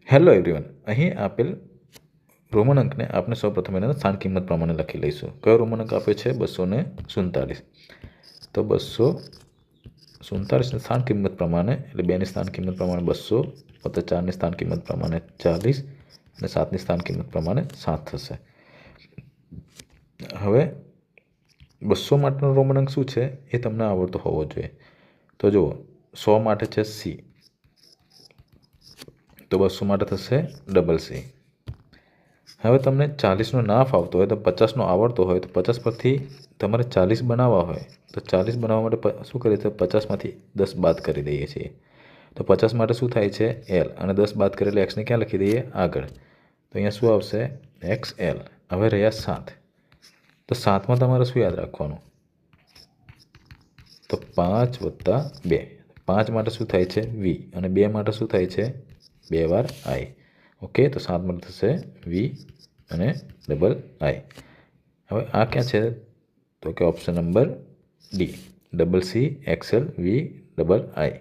Hello everyone, અહીં આપેલ Roman અંકને આપણે સૌપ્રથમ એના સ્થાન કિંમત પ્રમાણે લખી લઈશું. કયો રોમન અંક આપ્યો છે? 247. તો 247ની સ્થાન કિંમત પ્રમાણે એટલે 2ની સ્થાન કિંમત પ્રમાણે 200 વત્તા 4ની સ્થાન કિંમત પ્રમાણે 40 અને 7ની સ્થાન કિંમત પ્રમાણે 7 થશે. હવે 200 માટેનો રોમન અંક શું છે એ તમને આવડતો હોવો જોઈએ. તો જુઓ, 100 માટે છે સી, તો 200 માટે થશે ડબલ સી. હવે તમને 40નો ના ફાવતો હોય તો 50નો આવડતો હોય તો 50 પરથી તમારે 40 બનાવવા હોય તો 40 બનાવવા માટે શું કરીએ તો 50માંથી 10 બાદ કરી દઈએ છીએ. તો 50 માટે શું થાય છે? એલ, અને 10 બાદ કરેલી એક્સને ક્યાં લખી દઈએ? આગળ. તો અહીંયા શું આવશે? X L. હવે રહ્યા 7. તો 7માં તમારે શું યાદ રાખવાનું? તો 5 વત્તા 2. 5 માટે શું થાય છે? વી, અને 2 માટે શું થાય છે? 2 વાર આઈ. ઓકે, તો 7 માટે થશે વી અને ડબલ આઈ. હવે આ ક્યાં છે? તો કે option number D, double C XL V double આઈ.